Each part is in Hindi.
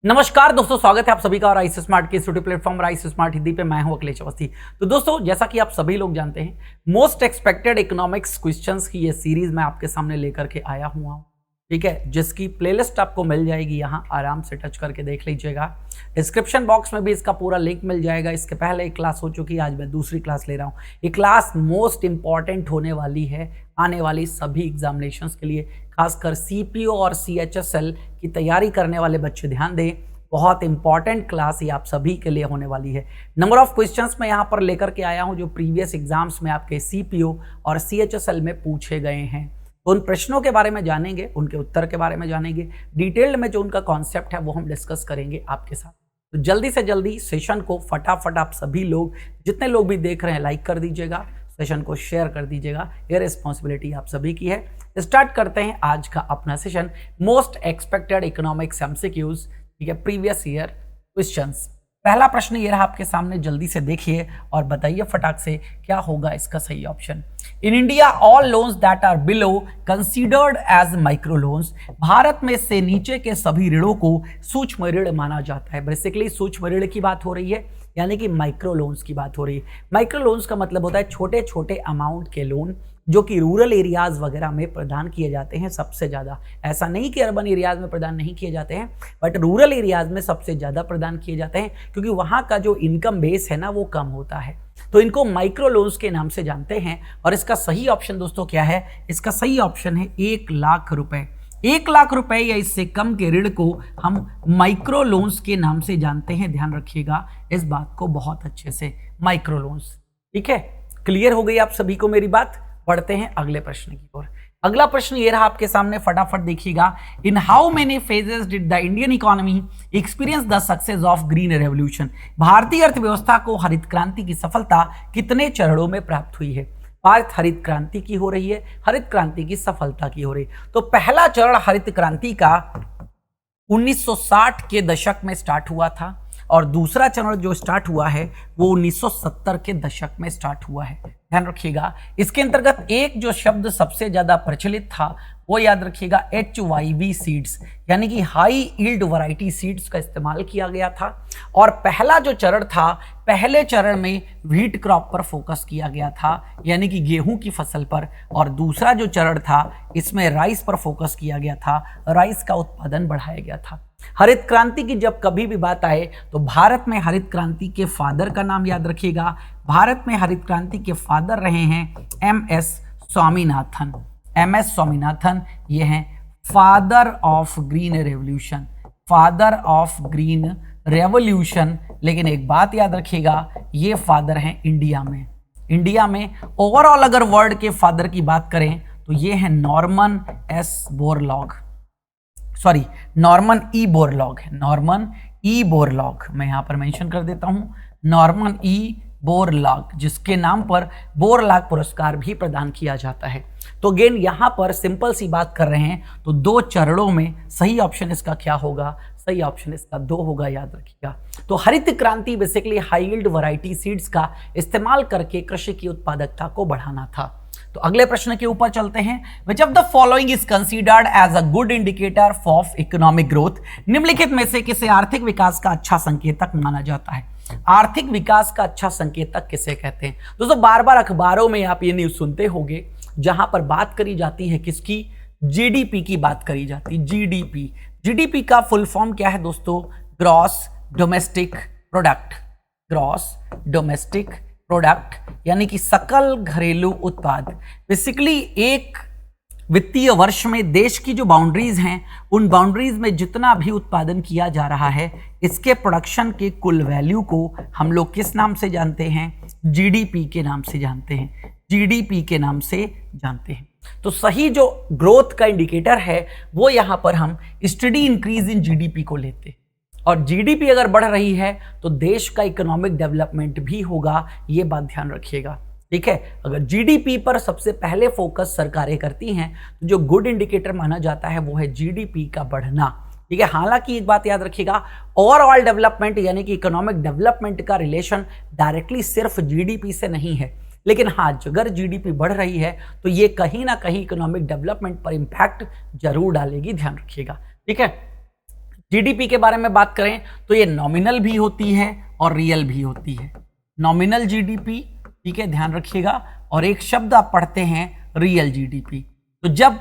नमस्कार दोस्तों, स्वागत है आप सभी का और आईसी स्मार्ट के studio platform IC smart Hindi पे मैं हूं अखिलेश अवस्थी। तो दोस्तों, जैसा कि आप सभी लोग जानते हैं, मोस्ट एक्सपेक्टेड इकोनॉमिक्स क्वेश्चंस की ये सीरीज मैं आपके सामने लेकर के आया हुआ हूं। ठीक है, जिसकी प्लेलिस्ट आपको मिल जाएगी, यहाँ आराम से टच करके देख लीजिएगा। डिस्क्रिप्शन बॉक्स में भी इसका पूरा लिंक मिल जाएगा। इसके पहले एक क्लास हो चुकी है, आज मैं दूसरी क्लास ले रहा हूँ। ये क्लास मोस्ट इंपॉर्टेंट होने वाली है आने वाली सभी एग्जामिनेशंस के लिए, खासकर सीपीओ और सीएचएसएल की तैयारी करने वाले बच्चे ध्यान दें। बहुत इंपॉर्टेंट क्लास ये आप सभी के लिए होने वाली है। नंबर ऑफ क्वेश्चंस मैं यहाँ पर लेकर के आया हूँ जो प्रीवियस एग्जाम्स में आपके सीपीओ और सीएचएसएल में पूछे गए हैं। तो उन प्रश्नों के बारे में जानेंगे, उनके उत्तर के बारे में जानेंगे, डिटेल्ड में जो उनका कॉन्सेप्ट है वो हम डिस्कस करेंगे आपके साथ। तो जल्दी से जल्दी सेशन को फटाफट आप सभी लोग, जितने लोग भी देख रहे हैं, लाइक कर दीजिएगा, सेशन को शेयर कर दीजिएगा। ये रिस्पॉन्सिबिलिटी आप सभी की है। स्टार्ट करते हैं आज का अपना session, most expected economics MCQs. ठीक है, प्रीवियस ईयर क्वेश्चंस। पहला प्रश्न ये रहा आपके सामने, जल्दी से देखिए और बताइए फटाक से क्या होगा इसका सही option. In India all loans that are below considered as micro loans. Bharat में से नीचे के सभी ऋणों को सूक्ष्म ऋण माना जाता है। बेसिकली सूक्ष्म ऋण की बात हो रही है, यानी कि माइक्रो लोन्स की बात हो रही है। माइक्रो लोन्स का मतलब होता है छोटे छोटे अमाउंट के लोन जो कि रूरल एरियाज वगैरह में प्रदान किए जाते हैं सबसे ज़्यादा। ऐसा नहीं कि अर्बन एरियाज में प्रदान नहीं किए जाते हैं, बट रूरल एरियाज में सबसे ज़्यादा प्रदान किए जाते हैं, क्योंकि वहाँ का जो इनकम बेस है ना वो कम होता है। तो इनको माइक्रो लोन्स के नाम से जानते हैं। और इसका सही ऑप्शन दोस्तों क्या है? इसका सही ऑप्शन है 1 लाख रुपए। 1 लाख रुपए या इससे कम के ऋण को हम माइक्रो लोन्स के नाम से जानते हैं। ध्यान रखिएगा इस बात को बहुत अच्छे से, माइक्रो लोन्स। ठीक है, क्लियर हो गई आप सभी को मेरी बात? पढ़ते हैं अगले प्रश्न की ओर। अगला प्रश्न ये रहा आपके सामने, फटाफट देखिएगा। In how many phases did the Indian economy experience the success of green revolution. भारतीय अर्थव्यवस्था को हरित क्रांति की सफलता कितने चरणों में प्राप्त हुई है? बात हरित क्रांति की हो रही है, हरित क्रांति की सफलता की हो रही है। तो पहला चरण हरित क्रांति का 1960 के दशक में स्टार्ट हुआ था, और दूसरा चरण जो स्टार्ट हुआ है वो 1970 के दशक में स्टार्ट हुआ है। ध्यान रखिएगा, इसके अंतर्गत एक जो शब्द सबसे ज्यादा प्रचलित था वो याद रखिएगा HYV सीड्स, यानी कि हाई यील्ड वैरायटी सीड्स का इस्तेमाल किया गया था। और पहला जो चरण था, पहले चरण में व्हीट क्रॉप पर फोकस किया गया था, यानी कि गेहूं की फसल पर। और दूसरा जो चरण था इसमें राइस पर फोकस किया गया था, राइस का उत्पादन बढ़ाया गया था। हरित क्रांति की जब कभी भी बात आए तो भारत में हरित क्रांति के फादर का नाम याद रखिएगा। भारत में हरित क्रांति के फादर रहे हैं MS स्वामीनाथन। MS स्वामीनाथन ये हैं father of green revolution, father of green revolution. लेकिन एक बात याद रखिएगा, ये फादर हैं इंडिया में। इंडिया में ओवरऑल अगर वर्ल्ड के फादर की बात करें तो ये हैं Norman Borlaug, sorry Norman Borlaug है, नॉर्मन बोरलॉग। मैं यहां पर मेंशन कर देता हूं, नॉर्मन बोरलॉग, जिसके नाम पर बोरलॉग पुरस्कार भी प्रदान किया जाता है। तो अगेन यहां पर सिंपल सी बात कर रहे हैं, तो 2 चरणों में सही ऑप्शन इसका क्या होगा? सही ऑप्शन इसका 2 होगा, याद रखिएगा। तो हरित क्रांति basically high yield variety seeds का इस्तेमाल करके कृषि की उत्पादकता को बढ़ाना था। तो अगले प्रश्न के ऊपर चलते हैं। Which of the following is considered as a good indicator of economic growth. निम्नलिखित में से किसे आर्थिक विकास का अच्छा संकेतक माना जाता है? आर्थिक विकास का अच्छा संकेतक किसे कहते हैं? दोस्तों, बार बार अखबारों में आप ये न्यूज सुनते होंगे जहां पर बात करी जाती है किसकी? जीडीपी की बात करी जाती है। जीडीपी, जीडीपी का फुल फॉर्म क्या है दोस्तों? Gross domestic product. Gross domestic product यानी कि सकल घरेलू उत्पाद। बेसिकली एक वित्तीय वर्ष में देश की जो बाउंड्रीज हैं, उन बाउंड्रीज में जितना भी उत्पादन किया जा रहा है, इसके प्रोडक्शन के कुल वैल्यू को हम लोग किस नाम से जानते हैं? जीडीपी के नाम से जानते हैं। जीडीपी के नाम से जानते हैं। तो सही जो ग्रोथ का इंडिकेटर है वो यहां पर हम स्टडी इंक्रीज इन जीडीपी को लेते हैं। और जीडीपी अगर बढ़ रही है तो देश का इकोनॉमिक डेवलपमेंट भी होगा, ये बात ध्यान रखिएगा। ठीक है, अगर जीडीपी पर सबसे पहले फोकस सरकारें करती हैं तो जो गुड इंडिकेटर माना जाता है वो है जीडीपी का बढ़ना। ठीक है, हालांकि एक बात याद रखिएगा, ओवरऑल डेवलपमेंट यानी कि इकोनॉमिक डेवलपमेंट का रिलेशन डायरेक्टली सिर्फ जीडीपी से नहीं है, लेकिन हाँ, अगर जीडीपी बढ़ रही है तो ये कहीं ना कहीं इकोनॉमिक डेवलपमेंट पर इंपैक्ट जरूर डालेगी, ध्यान रखिएगा। ठीक है, जीडीपी के बारे में बात करें तो ये नॉमिनल भी होती है और रियल भी होती है। नॉमिनल जीडीपी, ठीक है, ध्यान रखिएगा, और एक शब्द आप पढ़ते हैं रियल जीडीपी। तो जब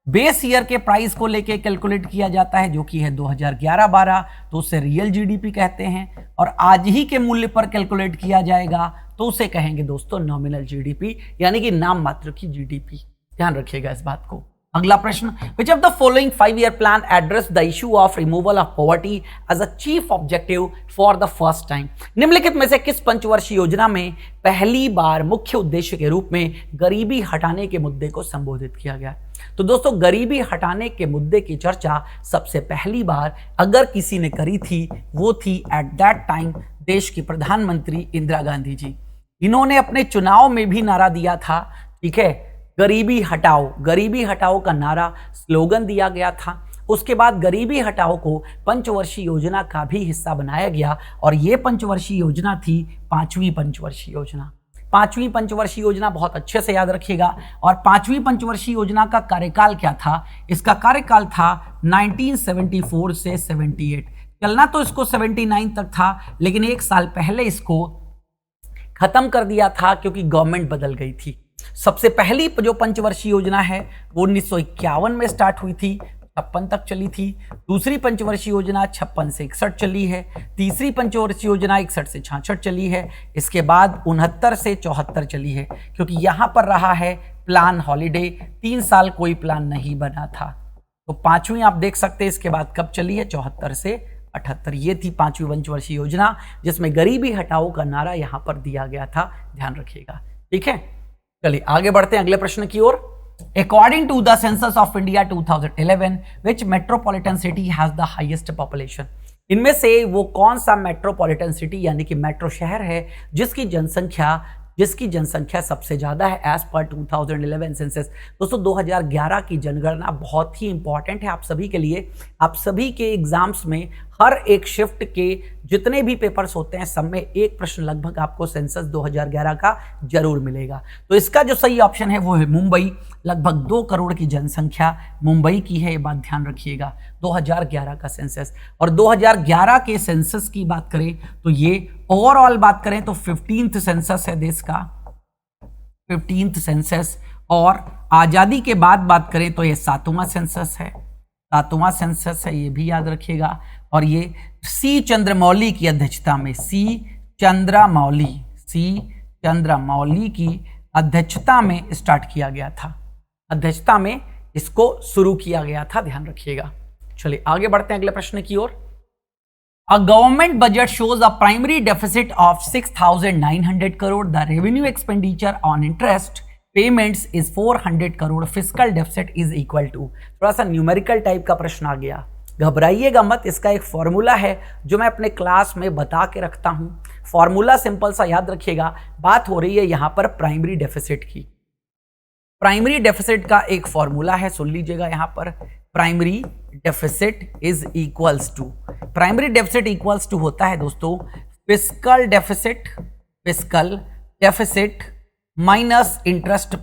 बेस ईयर के प्राइस को लेके कैलकुलेट किया जाता है जो कि है 2011-12, तो उसे रियल जीडीपी कहते हैं, और आज ही के मूल्य पर कैलकुलेट किया जाएगा तो उसे कहेंगे दोस्तों नॉमिनल जीडीपी, यानी कि नाम मात्र की जीडीपी। ध्यान रखिएगा इस बात को। अगला प्रश्न, which of the following 5-year plan address the issue of removal of poverty as a chief objective for the first time. निम्नलिखित में से किस पंचवर्षीय योजना में पहली बार मुख्य उद्देश्य के रूप में गरीबी हटाने के मुद्दे को संबोधित किया गया? तो दोस्तों गरीबी हटाने के मुद्दे की चर्चा सबसे पहली बार अगर किसी ने करी थी वो थी एट दैट टाइम देश की प्रधानमंत्री इंदिरा गांधी जी। इन्होंने अपने चुनाव में भी नारा दिया था, ठीक है, गरीबी हटाओ का नारा स्लोगन दिया गया था। उसके बाद गरीबी हटाओ को पंचवर्षीय योजना का भी हिस्सा बनाया गया और ये पंचवर्षीय योजना थी 5वीं पंचवर्षीय योजना। 5वीं पंचवर्षीय योजना बहुत अच्छे से याद रखिएगा। और 5वीं पंचवर्षीय योजना का कार्यकाल क्या था? इसका कार्यकाल था 1974 से 78। चलना तो इसको 79 तक था, लेकिन एक साल पहले इसको खत्म कर दिया था क्योंकि गवर्नमेंट बदल गई थी। सबसे पहली जो पंचवर्षीय योजना है वो 1951 में स्टार्ट हुई थी, 56 तक चली थी। दूसरी पंचवर्षीय योजना 56 से 61 चली है। तीसरी पंचवर्षीय योजना 61 से 66 चली है। इसके बाद 69 से 74 चली है, क्योंकि यहाँ पर रहा है प्लान हॉलीडे, 3 साल कोई प्लान नहीं बना था। तो 5वीं आप देख सकते हैं इसके बाद कब चली है, 74 से 78। ये थी 5वीं पंचवर्षीय योजना जिसमें गरीबी हटाओ का नारा यहाँ पर दिया गया था। ध्यान रखिएगा, ठीक है। चलिए आगे बढ़ते हैं अगले प्रश्न की ओर। According to the census of India 2011, which metropolitan city has the highest population? इनमें से वो कौन सा मेट्रोपॉलिटन सिटी यानी कि मेट्रो शहर है जिसकी जनसंख्या सबसे ज्यादा है एज पर 2011 सेंसस? दोस्तों 2011 की जनगणना बहुत ही इंपॉर्टेंट है आप सभी के लिए। आप सभी के एग्जाम्स में हर एक शिफ्ट के जितने भी पेपर्स होते हैं सब में एक प्रश्न लगभग आपको सेंसस 2011 का जरूर मिलेगा। तो इसका जो सही ऑप्शन है वो है मुंबई। लगभग 2 करोड़ की जनसंख्या मुंबई की है, ये बात ध्यान रखिएगा। 2011 का सेंसस, और 2011 के सेंसस की बात करें तो ये ओवरऑल बात करें तो 15th सेंसस है देश का, 15th सेंसस। और आजादी के बाद बात करें तो ये 7वां सेंसस है, 7वां सेंसस है, ये भी याद रखिएगा। और ये सी चंद्रमौली की अध्यक्षता में, सी चंद्रमौली की अध्यक्षता में स्टार्ट किया गया था, अध्यक्षता में इसको शुरू किया गया था। ध्यान रखिएगा। चलिए आगे बढ़ते हैं अगले प्रश्न की ओर। A government budget shows a primary deficit of 6,900 crore. The revenue expenditure on interest payments is 400 crore. Fiscal deficit is equal to। थोड़ा सा न्यूमेरिकल टाइप का प्रश्न आ गया, घबराइएगा मत। इसका एक फॉर्मूला है जो मैं अपने क्लास में बता के रखता हूं। फॉर्मूला सिंपल सा याद रखिएगा। बात हो रही है यहां पर प्राइमरी डेफिसिट की। प्राइमरी डेफिसिट का एक फॉर्मूला है, सुन लीजिएगा यहां पर। Primary deficit is equals to, primary deficit equals to होता है दोस्तों fiscal deficit minus interest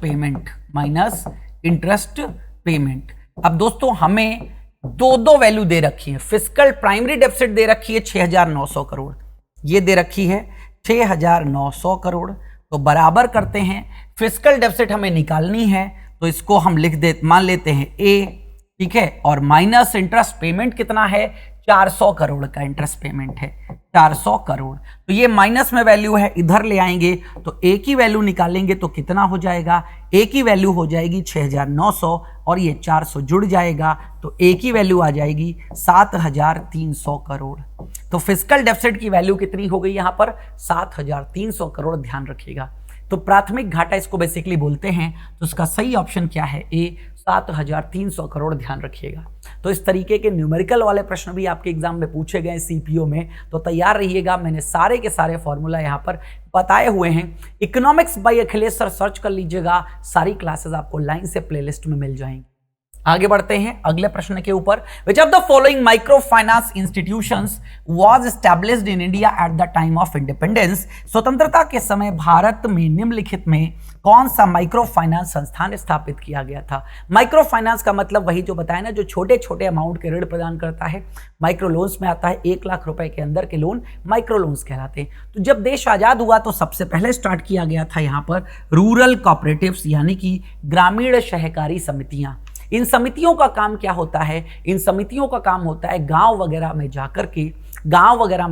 payment. अब दोस्तों हमें दो वैल्यू दे रखी है। फिस्कल प्राइमरी डेफिसिट दे रखी है 6,900 करोड़, ये दे रखी है 6,900 करोड़। तो बराबर करते हैं, फिस्कल डेफिसिट हमें निकालनी है तो इसको हम मान लेते हैं ए, ठीक है, और माइनस इंटरेस्ट पेमेंट कितना है, 400 करोड़ का इंटरेस्ट पेमेंट है, 400 करोड़। तो ये माइनस में वैल्यू है, इधर ले आएंगे तो ए की वैल्यू निकालेंगे तो कितना हो जाएगा, ए की वैल्यू हो जाएगी 6,900 और ये 400 जुड़ जाएगा तो ए की वैल्यू आ जाएगी 7,300 करोड़। तो फिस्कल डेफिसिट की वैल्यू कितनी हो गई यहाँ पर, 7,300 करोड़। ध्यान रखिएगा। तो प्राथमिक घाटा इसको बेसिकली बोलते हैं। तो इसका सही ऑप्शन क्या है, ए, 7,300 करोड़। ध्यान रखिएगा। तो इस तरीके के न्यूमेरिकल वाले प्रश्न भी आपके एग्जाम में पूछे गए सीपीओ में, तो तैयार रहिएगा। मैंने सारे के सारे फॉर्मूला यहाँ पर बताए हुए हैं। Economics by Akhilesh sir search कर लीजिएगा, सारी क्लासेस आपको लाइन से प्लेलिस्ट में मिल जाएंगी। आगे बढ़ते हैं अगले प्रश्न के ऊपर। विच of the following micro finance institutions was established in India at the time of independence. स्वतंत्रता के समय भारत में निम्नलिखित में कौन सा माइक्रो फाइनेंस संस्थान स्थापित किया गया था। माइक्रो फाइनेंस का मतलब वही जो बताया ना, जो छोटे छोटे अमाउंट के ऋण प्रदान करता है। माइक्रो लोन्स में आता है 1 लाख रुपए के अंदर के लोन माइक्रो लोन्स कहलाते हैं। तो जब देश आजाद हुआ तो सबसे पहले स्टार्ट किया गया था यहाँ पर रूरल कोऑपरेटिव्स, यानी कि ग्रामीण सहकारी समितियां। इन समितियों का काम क्या होता है? इन समितियों का काम होता है गांव वगैरह में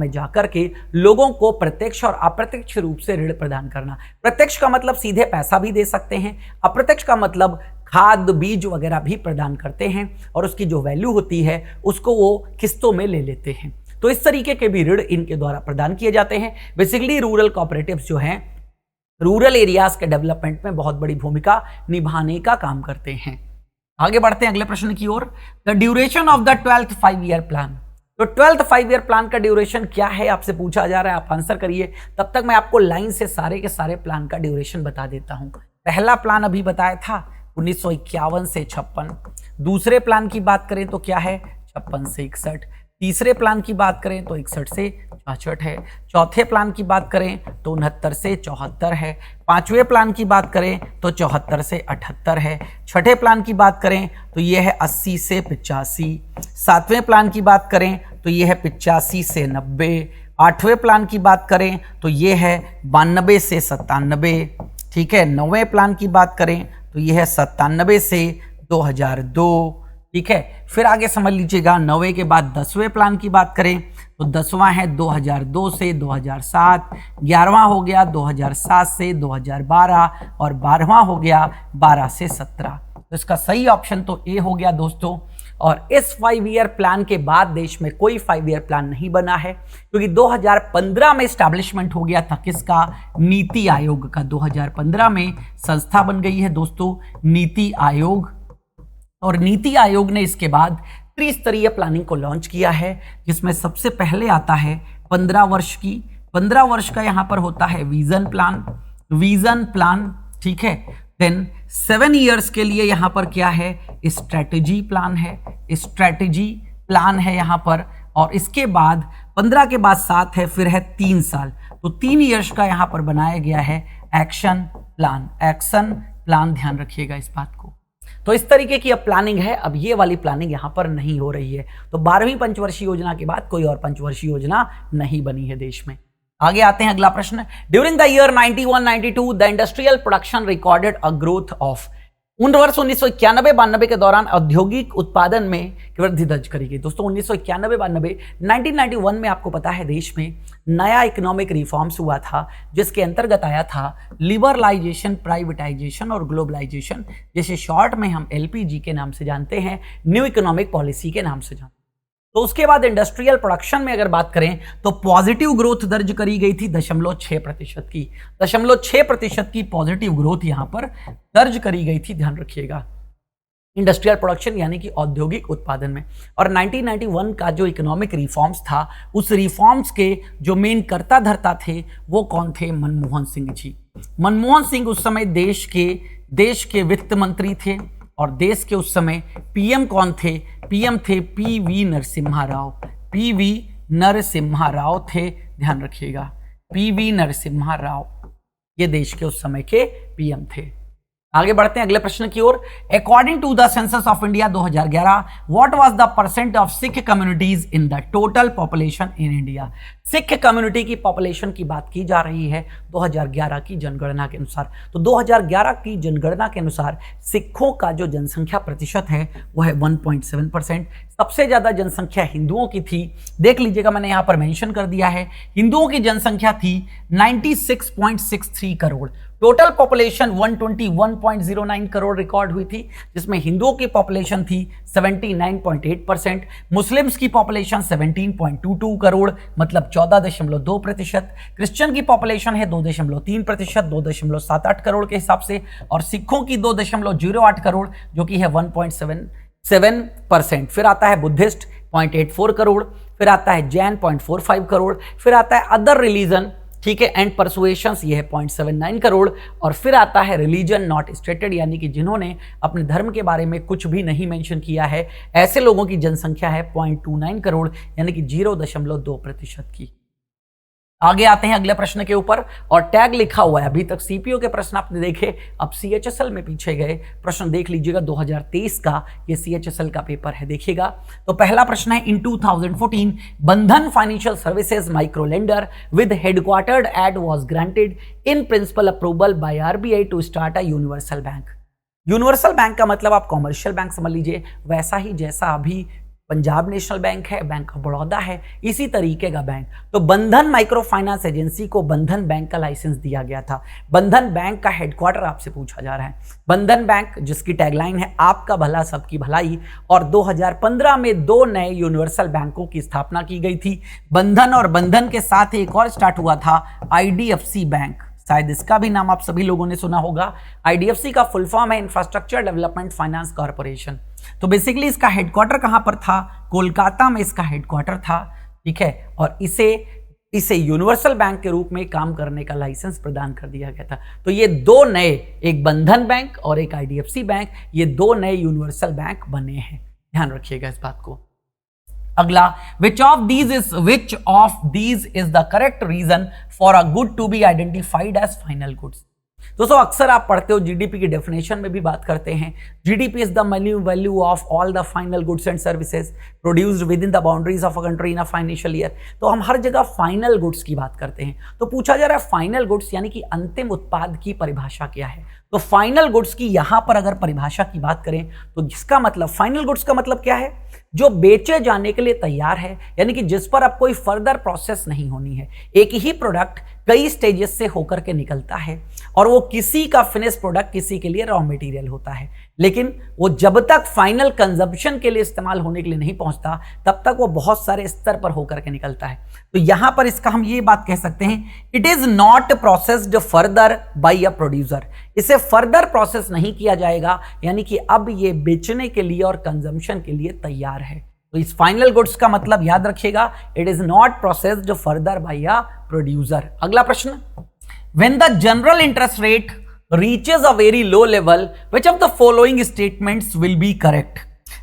जाकर के लोगों को प्रत्यक्ष और अप्रत्यक्ष रूप से ऋण प्रदान करना। प्रत्यक्ष का मतलब सीधे पैसा भी दे सकते हैं, अप्रत्यक्ष का मतलब खाद बीज वगैरह भी प्रदान करते हैं और उसकी जो वैल्यू होती है उसको वो किस्तों में ले लेते हैं। तो इस तरीके के भी ऋण इनके द्वारा प्रदान किए जाते हैं। बेसिकली रूरल कोऑपरेटिव्स जो हैं रूरल एरियाज के डेवलपमेंट में बहुत बड़ी भूमिका निभाने का काम करते हैं। आगे बढ़ते हैं अगले प्रश्न की ओर। The duration of the 12th 5-year plan. तो 12th 5-year प्लान का ड्यूरेशन क्या है आपसे पूछा जा रहा है, आप आंसर करिए। तब तक मैं आपको लाइन से सारे के सारे प्लान का ड्यूरेशन बता देता हूं। पहला प्लान अभी बताया था 1951 से 56। दूसरे प्लान की बात करें तो क्या है 56 से 61। तीसरे प्लान की बात करें तो 61 से 66 है। चौथे प्लान की बात करें तो 69 से 74 है। पांचवें प्लान की बात करें तो 74 से 78 है। छठे प्लान की बात करें तो ये है 80 से 85। सातवें प्लान की बात करें तो ये है 85 से 90। आठवें प्लान की बात करें तो ये है 92 से 97। ठीक है। नौवें प्लान की बात करें तो ये है 97 से 2002। ठीक है। फिर आगे समझ लीजिएगा, 9वें के बाद 10वें प्लान की बात करें तो 10वां है 2002 से 2007। 11वां हो गया 2007 से 2012 और 12वां हो गया 12 से 17। तो इसका सही ऑप्शन तो ए हो गया दोस्तों। और इस 5 ईयर प्लान के बाद देश में कोई 5 ईयर प्लान नहीं बना है, क्योंकि 2015 में स्टैब्लिशमेंट हो गया था किसका, नीति आयोग का। 2015 में संस्था बन गई है दोस्तों वर्षीय आयोग, और नीति आयोग ने इसके बाद त्रिस्तरीय प्लानिंग को लॉन्च किया है, जिसमें सबसे पहले आता है 15 वर्ष की। 15 वर्ष का यहां पर होता है विजन प्लान। ठीक है। देन 7 इयर्स के लिए यहां पर क्या है, स्ट्रेटेजी प्लान है यहां पर। और इसके बाद 15 के बाद 7 है, फिर है 3 साल। तो 3 इयर्स का यहां पर बनाया गया है एक्शन प्लान। ध्यान रखिएगा इस बात को। तो इस तरीके की अब प्लानिंग है। अब ये वाली प्लानिंग यहां पर नहीं हो रही है। तो 12वीं पंचवर्षीय योजना के बाद कोई और पंचवर्षीय योजना नहीं बनी है देश में। आगे आते हैं अगला प्रश्न। During the year 91-92 the industrial production recorded a growth of. उन वर्ष 1991-92 के दौरान औद्योगिक उत्पादन में वृद्धि दर्ज करी गई। दोस्तों 1991-92 1991 में आपको पता है देश में नया इकोनॉमिक रिफॉर्म्स हुआ था, जिसके अंतर्गत आया था लिबरलाइजेशन, प्राइवेटाइजेशन और ग्लोबलाइजेशन, जिसे शॉर्ट में हम LPG के नाम से जानते हैं, न्यू इकोनॉमिक पॉलिसी के नाम से जानते हैं। तो उसके बाद इंडस्ट्रियल प्रोडक्शन में अगर बात करें तो पॉजिटिव ग्रोथ दर्ज करी गई थी 0.6% की। 0.6% की पॉजिटिव ग्रोथ यहां पर दर्ज करी गई थी, ध्यान रखिएगा, इंडस्ट्रियल प्रोडक्शन यानी कि औद्योगिक उत्पादन में। और 1991 का जो इकोनॉमिक रिफॉर्म्स था, उस रिफॉर्म्स के जो मेन कर्ता धर्ता थे वो कौन थे, मनमोहन सिंह जी। मनमोहन सिंह उस समय देश के वित्त मंत्री थे, और देश के उस समय पीएम कौन थे, पीएम थे PV नरसिम्हा राव थे, ध्यान रखिएगा, PV नरसिम्हा राव, ये देश के उस समय के पीएम थे। आगे बढ़ते हैं अगले प्रश्न की ओर। According to the census of India 2011 what was the percent of Sikh communities in the total population in India. Sikh community की पॉपुलेशन की बात की जा रही है 2011 की जनगणना के अनुसार। तो 2011 की जनगणना के अनुसार सिखों का जो जनसंख्या प्रतिशत है वो है 1.7%। सबसे ज्यादा जनसंख्या हिंदुओं की थी, देख लीजिएगा मैंने यहां पर मेंशन कर दिया है, हिंदुओं की जनसंख्या थी 96.63 crore. Total population 121.09 crore record हुई थी, जिसमें हिंदुओं की पॉपुलेशन थी 79.8%, मुस्लिम्स की पॉपुलेशन 17.22 करोड़ मतलब 14.2%, क्रिश्चियन की पॉपुलेशन है 2.3%, 2.78 करोड़ के हिसाब से, और सिखों की 2.08 करोड़ जो कि है 1.77%। फिर आता है बुद्धिस्ट 0.84 करोड़, फिर आता है जैन 0.45 करोड़, फिर आता है अदर रिलीजन ठीक है, एंड परसुएशंस ये है 0.79 करोड़। और फिर आता है रिलीजन नॉट स्टेटेड, यानी कि जिन्होंने अपने धर्म के बारे में कुछ भी नहीं मेंशन किया है, ऐसे लोगों की जनसंख्या है 0.29 करोड़, यानी कि 0.2% की। आगे आते हैं अगले प्रश्न के ऊपर, और टैग लिखा हुआ है। अभी तक सीपीओ के प्रश्न आपने देखे, अब सीएचएसएल में पीछे गए, प्रश्न देख लीजिएगा। 2023 का ये सीएचएसएल का पेपर है, देखिएगा। तो पहला प्रश्न है, in 2014 Bandhan financial services micro lender with headquartered at was granted in principle approval by RBI to start a universal bank. Universal bank का मतलब आप कॉमर्शियल बैंक समझ लीजिए, वैसा ही जैसा अभी पंजाब नेशनल बैंक है, बैंक ऑफ बड़ौदा है, इसी तरीके का बैंक। तो बंधन माइक्रो फाइनेंस एजेंसी को बंधन बैंक का लाइसेंस दिया गया था। बंधन बैंक का हेडक्वार्टर आपसे पूछा जा रहा है। बंधन बैंक जिसकी टैगलाइन है आपका भला सबकी भलाई, और 2015 में 2 नए यूनिवर्सल बैंकों की स्थापना की गई थी। बंधन और बंधन के साथ एक और स्टार्ट हुआ था आईडीएफसी बैंक, शायद इसका भी नाम आप सभी लोगों ने सुना होगा। आईडीएफसी का फुल फॉर्म है इंफ्रास्ट्रक्चर डेवलपमेंट फाइनेंस कॉर्पोरेशन। तो बेसिकली इसका हेडक्वार्टर कहां पर था? कोलकाता में इसका हेडक्वार्टर था, ठीक है। और इसे यूनिवर्सल बैंक के रूप में काम करने का लाइसेंस प्रदान कर दिया गया था। तो ये 2 नए, एक बंधन बैंक और एक आईडीएफसी बैंक, ये 2 नए यूनिवर्सल बैंक बने हैं, ध्यान रखिएगा इस बात को। अगला, which of these is the correct reason for a good to be identified as final goods? दोस्तों अक्सर आप पढ़ते हो, जीडीपी की डेफिनेशन में भी बात करते हैं, GDP is the money value of all the final goods and services produced with in the boundaries of a country in a financial year. तो हम हर जगह फाइनल गुड्स की बात करते हैं। तो पूछा जा रहा है फाइनल गुड्स यानी कि अंतिम उत्पाद की परिभाषा क्या है? तो फाइनल गुड्स की यहां पर अगर परिभाषा की बात करें तो जिसका मतलब, फाइनल गुड्स का मतलब क्या है? जो बेचे जाने के लिए तैयार है, यानी कि जिस पर अब कोई फर्दर प्रोसेस नहीं होनी है। एक ही प्रोडक्ट कई स्टेजेस से होकर के निकलता है और वो किसी का फिनिश प्रोडक्ट किसी के लिए रॉ मटेरियल होता है, लेकिन वो जब तक फाइनल कंजम्पशन के लिए इस्तेमाल होने के लिए नहीं पहुंचता तब तक वो बहुत सारे स्तर पर होकर के निकलता है। तो यहां पर इसका हम ये बात कह सकते हैं, it is not processed further bye a producer. इसे फर्दर प्रोसेस नहीं किया जाएगा, यानी कि अब ये बेचने के लिए और कंजम्पशन के लिए तैयार है। तो इस फाइनल गुड्स का मतलब याद रखिएगा, it is not processed further bye a producer. अगला प्रश्न, when the general interest rate reaches a very low level, which of the following statements will be correct?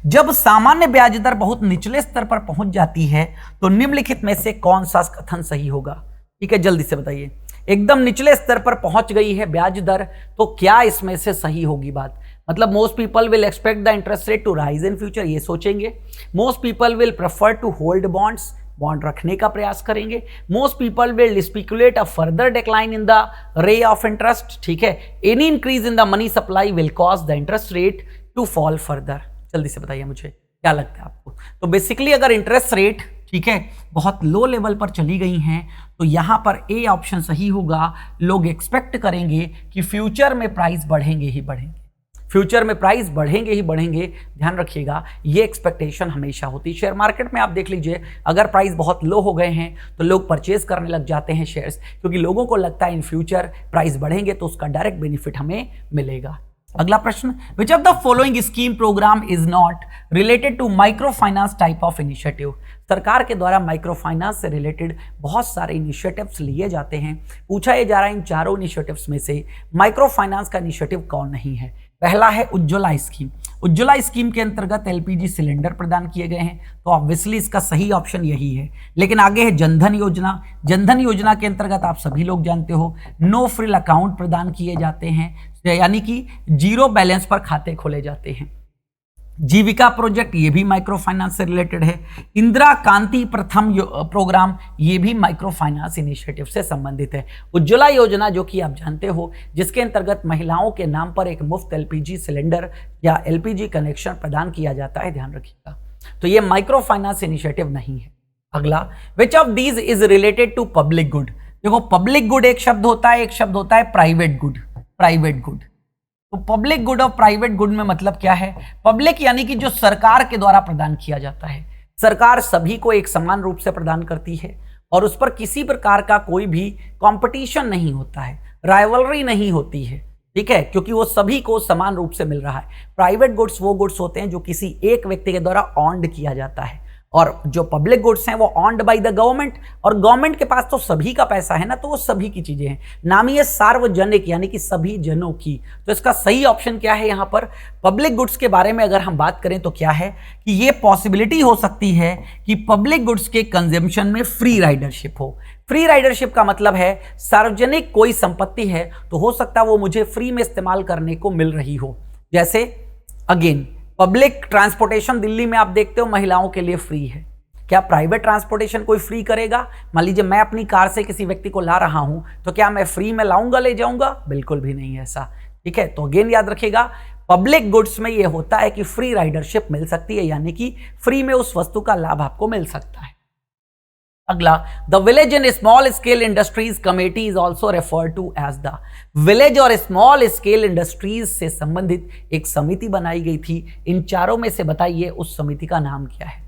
जब सामान्य ब्याज दर बहुत निचले स्तर पर पहुंच जाती है तो निम्नलिखित में से कौन सा कथन सही होगा? ठीक है, जल्दी से बताइए। एकदम निचले स्तर पर पहुंच गई है ब्याज दर, तो क्या इसमें से सही होगी बात? मतलब most people will expect the interest rate to rise in future, ये सोचेंगे। Most people will prefer to hold bonds, bond रखने का प्रयास करेंगे। Most people will speculate a further decline in the rate of interest, ठीक है। Any increase in the money supply will cause the interest rate to fall further. जल्दी से बताइए मुझे क्या लगता है आपको? तो बेसिकली अगर इंटरेस्ट रेट, ठीक है, बहुत लो लेवल पर चली गई हैं तो यहां पर ए ऑप्शन सही होगा। लोग एक्सपेक्ट करेंगे कि फ्यूचर में प्राइस बढ़ेंगे ही बढ़ेंगे, फ्यूचर में प्राइस बढ़ेंगे ही बढ़ेंगे। ध्यान रखिएगा, ये एक्सपेक्टेशन हमेशा होती है। शेयर मार्केट में आप देख लीजिए, अगर प्राइस बहुत लो हो गए हैं तो लोग परचेज करने लग जाते हैं शेयर्स, क्योंकि लोगों को लगता है इन फ्यूचर प्राइस बढ़ेंगे तो उसका डायरेक्ट बेनिफिट हमें मिलेगा। अगला प्रश्न, which of the following scheme program is not related to micro finance type of initiative? सरकार के द्वारा माइक्रो फाइनेंस से रिलेटेड बहुत सारे इनिशिएटिव्स लिए जाते हैं। पूछा यह जा रहा है इन चारों इनिशिएटिव्स में से माइक्रो फाइनेंस का इनिशिएटिव कौन नहीं है? पहला है उज्ज्वला स्कीम। उज्ज्वला स्कीम के अंतर्गत एलपीजी सिलेंडर प्रदान किए गए हैं, तो ऑब्वियसली इसका सही ऑप्शन यही है। लेकिन आगे है जनधन योजना। जनधन योजना के अंतर्गत आप सभी लोग जानते हो नो फ्रिल अकाउंट प्रदान किए जाते हैं, यानी कि जीरो बैलेंस पर खाते खोले जाते हैं। जीविका प्रोजेक्ट, ये भी माइक्रो फाइनेंस से रिलेटेड है। इंदिरा कांति प्रथम प्रोग्राम, ये भी माइक्रो फाइनेंस इनिशिएटिव से संबंधित है। उज्ज्वला योजना, जो कि आप जानते हो, जिसके अंतर्गत महिलाओं के नाम पर एक मुफ्त एलपीजी सिलेंडर या एलपीजी कनेक्शन प्रदान किया जाता है, ध्यान रखिएगा। तो ये माइक्रो फाइनेंस इनिशिएटिव नहीं है। अगला, which of these is related to public good? देखो, पब्लिक गुड एक शब्द होता है, एक शब्द होता है प्राइवेट गुड। प्राइवेट गुड, तो पब्लिक गुड और प्राइवेट गुड में मतलब क्या है? पब्लिक यानी कि जो सरकार के द्वारा प्रदान किया जाता है, सरकार सभी को एक समान रूप से प्रदान करती है और उस पर किसी प्रकार का कोई भी कंपटीशन नहीं होता है, राइवलरी नहीं होती है, ठीक है, क्योंकि वो सभी को समान रूप से मिल रहा है। प्राइवेट गुड्स वो गुड्स होते हैं जो किसी एक व्यक्ति के द्वारा ऑन्ड किया जाता है और जो पब्लिक गुड्स हैं वो ऑन्ड बाय द गवर्नमेंट, और गवर्नमेंट के पास तो सभी का पैसा है ना, तो वो सभी की चीजें हैं। नाम ही है सार्वजनिक, यानी कि सभी जनों की। तो इसका सही ऑप्शन क्या है यहाँ पर? पब्लिक गुड्स के बारे में अगर हम बात करें तो क्या है कि ये पॉसिबिलिटी हो सकती है कि पब्लिक गुड्स के कंजम्पशन में फ्री राइडरशिप हो। फ्री राइडरशिप का मतलब है सार्वजनिक कोई संपत्ति है तो हो सकता है वो मुझे फ्री में इस्तेमाल करने को मिल रही हो। जैसे अगेन पब्लिक ट्रांसपोर्टेशन दिल्ली में आप देखते हो महिलाओं के लिए फ्री है। क्या प्राइवेट ट्रांसपोर्टेशन कोई फ्री करेगा? मान लीजिए मैं अपनी कार से किसी व्यक्ति को ला रहा हूं तो क्या मैं फ्री में लाऊंगा, ले जाऊंगा? बिल्कुल भी नहीं है ऐसा। ठीक है, तो अगेन याद रखिएगा पब्लिक गुड्स में यह होता है कि फ्री राइडरशिप मिल सकती है, यानी कि फ्री में उस वस्तु का लाभ आपको मिल सकता है। अगला, the village and small scale industries committee is also referred to as the. Village और स्मॉल स्केल इंडस्ट्रीज से संबंधित एक समिति बनाई गई थी। इन चारों में से बताइए उस समिति का नाम क्या है?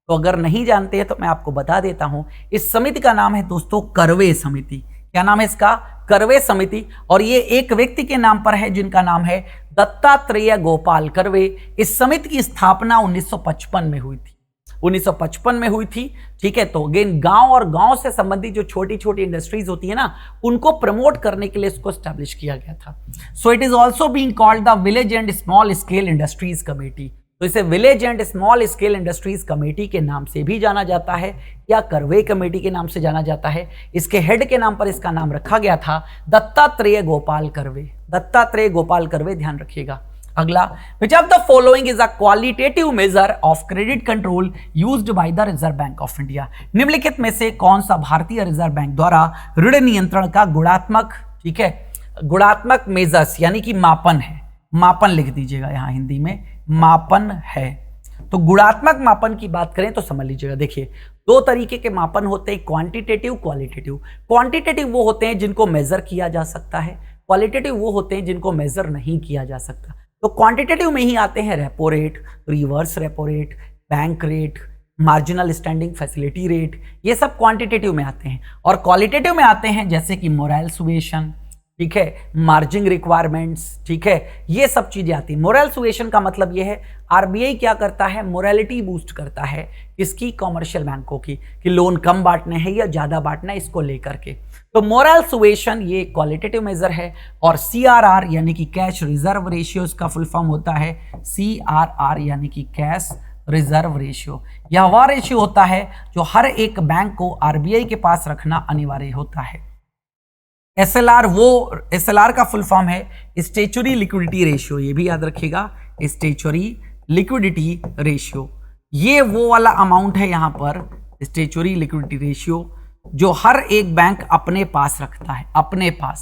तो अगर नहीं जानते हैं तो मैं आपको बता देता हूं। इस समिति का नाम है दोस्तों करवे समिति। क्या नाम है इसका? करवे समिति। और ये एक व्यक्ति के नाम पर है जिनका नाम है दत्तात्रेय गोपाल करवे। इस समिति की स्थापना 1955 में हुई थी। 1955 में हुई थी। ठीक है, तो अगेन गांव और गांव से संबंधित जो छोटी छोटी इंडस्ट्रीज होती है ना, उनको प्रमोट करने के लिए इसको स्टैब्लिश किया गया था। So it is also being called the village and small scale industries committee. तो इसे village and small scale industries committee के नाम से भी जाना जाता है या करवे कमेटी के नाम से जाना जाता है। इसके हेड के नाम पर इसका नाम रखा गया था दत्तात्रेय गोपाल करवे। दत्तात्रेय गोपाल करवे, ध्यान रखिएगा। अगला, which of the following is a qualitative measure of credit control used by the reserve bank of India. निम्नलिखित में से कौन सा भारतीय रिजर्व बैंक द्वारा ऋण नियंत्रण का गुणात्मक, ठीक है, गुणात्मक मेजर्स यानी कि मापन है। मापन लिख दीजिएगा यहां हिंदी में, मापन है। तो गुणात्मक मापन की बात करें तो समझ लीजिएगा, देखिए दो तरीके के मापन होते हैं, क्वांटिटेटिव, क्वालिटेटिव। क्वांटिटेटिव वो होते हैं जिनको मेजर किया जा सकता है, क्वालिटेटिव वो होते हैं जिनको मेजर नहीं किया जा सकता। तो क्वांटिटेटिव में ही आते हैं repo rate, reverse repo rate, bank rate, marginal standing facility rate, ये सब क्वांटिटेटिव में आते हैं। और क्वालिटेटिव में आते हैं जैसे कि मोरल सुएशन, ठीक है, मार्जिन रिक्वायरमेंट्स, ठीक है, ये सब चीजें आती हैं। मोरल सुएशन का मतलब ये है आरबीआई क्या करता है, मोरालिटी बूस्ट करता है इसकी कॉमर्शियल बैंकों की, कि लोन कम बांटने हैं या ज्यादा बांटना है, इसको लेकर के। तो मोरल सुएशन ये क्वालिटेटिव मेजर है। और सीआरआर यानी कि कैश रिजर्व रेशियो का फुल फॉर्म होता है सीआरआर यानी कि कैश रिजर्व रेशियो। यह वह रेशियो होता है जो हर एक बैंक को आरबीआई के पास रखना अनिवार्य होता है। एसएलआर, वो एसएलआर का फुल फॉर्म है स्टैच्यूटरी लिक्विडिटी रेशियो, ये भी याद रखिएगा, स्टैच्यूटरी लिक्विडिटी रेशियो। ये वो वाला अमाउंट है यहां पर स्टैच्यूटरी लिक्विडिटी रेशियो जो हर एक बैंक अपने पास रखता है, अपने पास,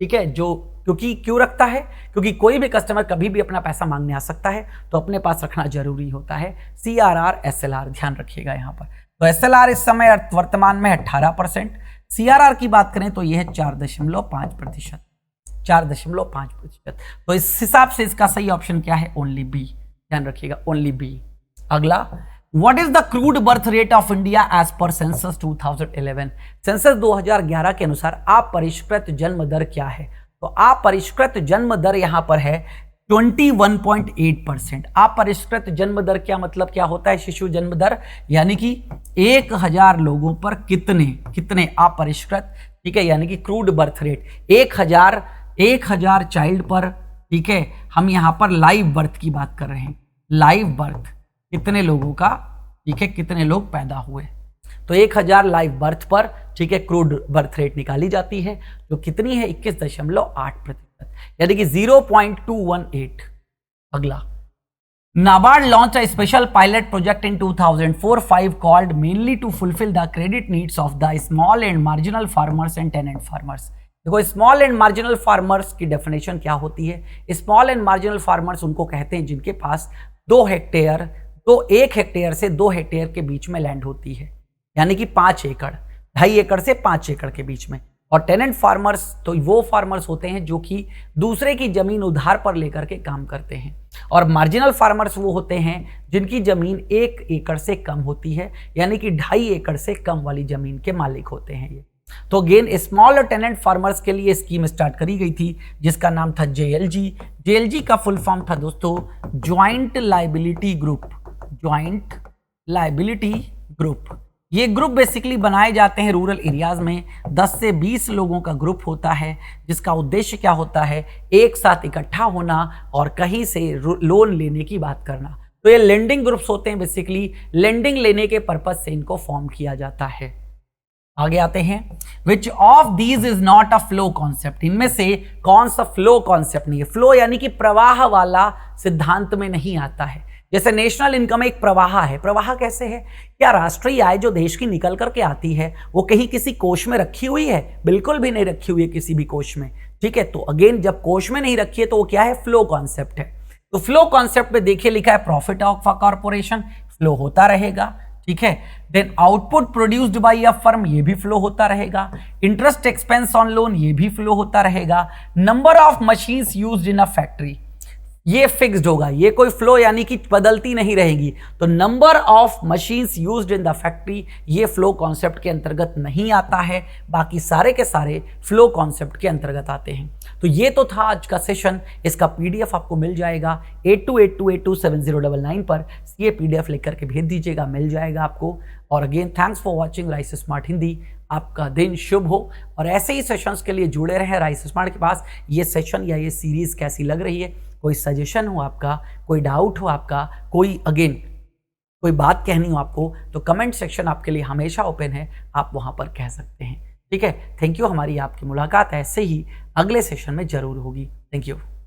ठीक है। जो क्योंकि क्यों रखता है? क्योंकि कोई भी कस्टमर कभी भी अपना पैसा मांगने आ सकता है, तो अपने पास रखना जरूरी होता है। सीआरआर, एसएलआर, ध्यान रखिएगा यहां पर। तो एसएलआर इस समय वर्तमान में 18%, सीआरआर की बात करें तो यह है 4.5%, 4.5%। तो इस हिसाब से इसका सही ऑप्शन क्या है? ओनली बी, ध्यान रखिएगा, ओनली बी। अगला, what is the crude birth rate of India as per census 2011? Census 2011 के अनुसार अपरिष्कृत जन्म दर क्या है? तो अपरिष्कृत जन्म दर यहां पर है 21.8%। अपरिष्कृत जन्म दर क्या मतलब क्या होता है? शिशु जन्म दर, यानी कि 1000 लोगों पर कितने अपरिष्कृत, ठीक है, यानी कि क्रूड बर्थ रेट 1000 चाइल्ड पर, ठीक है। हम यहां पर लाइव बर्थ की बात कर रहे हैं, लाइव बर्थ कितने लोगों का, ठीक है, कितने लोग पैदा हुए। तो 1000 लाइव बर्थ पर, ठीक है, क्रूड बर्थ रेट निकाली जाती है, जो कितनी है? 21.8%, यानी कि 0.218। अगला, NABARD launch a special pilot project in 2004-5 called mainly to fulfil the credit needs of the small and marginal farmers and tenant farmers. देखो, स्मॉल एंड मार्जिनल फार्मर्स की डेफिनेशन क्या होती है? स्मॉल एंड मार्जिनल फार्मर्स उनको कहते हैं जिनके पास 2 हेक्टेयर, तो 1 हेक्टेयर से 2 हेक्टेयर के बीच में लैंड होती है, यानी कि 5 एकड़, 2.5 एकड़ से 5 एकड़ के बीच में। और टेनेंट फार्मर्स तो वो फार्मर्स होते हैं जो कि दूसरे की जमीन उधार पर लेकर के काम करते हैं। और मार्जिनल फार्मर्स वो होते हैं जिनकी जमीन 1 एकड़ से कम होती है, यानी कि 2.5 एकड़ से कम वाली जमीन के मालिक होते हैं ये। तो अगेन स्मॉल और टेनेंट फार्मर्स के लिए स्कीम स्टार्ट करी गई थी जिसका नाम था जेएलजी। जेएलजी का फुल फॉर्म था दोस्तों joint liability group, joint liability group. ये ग्रुप बेसिकली बनाए जाते हैं रूरल एरियाज में। 10 से 20 लोगों का ग्रुप होता है जिसका उद्देश्य क्या होता है, एक साथ इकट्ठा होना और कहीं से लोन लेने की बात करना। तो ये लेंडिंग ग्रुप्स होते हैं, बेसिकली लेंडिंग लेने के पर्पज से इनको फॉर्म किया जाता है। आगे आते हैं, which of these is not a flow concept. इनमें से कौन सा फ्लो कॉन्सेप्ट नहीं है। फ्लो यानी कि प्रवाह वाला सिद्धांत में नहीं आता है। जैसे नेशनल इनकम एक प्रवाह है। प्रवाह कैसे है? क्या राष्ट्रीय आय जो देश की निकल करके आती है वो कहीं किसी कोष में रखी हुई है? बिल्कुल भी नहीं रखी हुई है किसी भी कोष में। ठीक है, तो अगेन जब कोष में नहीं रखी है तो वो क्या है? फ्लो कॉन्सेप्ट है। तो फ्लो कॉन्सेप्ट में देखिए लिखा है profit of a corporation, flow होता रहेगा। ठीक है, then output produced by a firm, ये भी फ्लो होता रहेगा। इंटरेस्ट एक्सपेंस ऑन लोन, ये भी फ्लो होता रहेगा। Number of machines used in a factory, ये फिक्स्ड होगा, ये कोई फ्लो यानी कि बदलती नहीं रहेगी। तो number of machines used in the factory, ये फ्लो कॉन्सेप्ट के अंतर्गत नहीं आता है। बाकी सारे के सारे फ्लो कॉन्सेप्ट के अंतर्गत आते हैं। तो ये तो था आज का सेशन। इसका पीडीएफ आपको मिल जाएगा 8282827099 पर। ये पीडीएफ लेकर के भेज दीजिएगा, मिल जाएगा आपको। और again thanks for watching rice smart Hindi. आपका दिन शुभ हो और ऐसे ही सेशंस के लिए जुड़े रहें राइस स्मार्ट के पास। ये सेशन या ये सीरीज कैसी लग रही है, कोई सजेशन हो आपका, कोई डाउट हो आपका, कोई बात कहनी हो आपको, तो कमेंट सेक्शन आपके लिए हमेशा ओपन है, आप वहां पर कह सकते हैं। ठीक है, थैंक यू। हमारी आपकी मुलाकात ऐसे ही अगले सेशन में जरूर होगी। Thank you.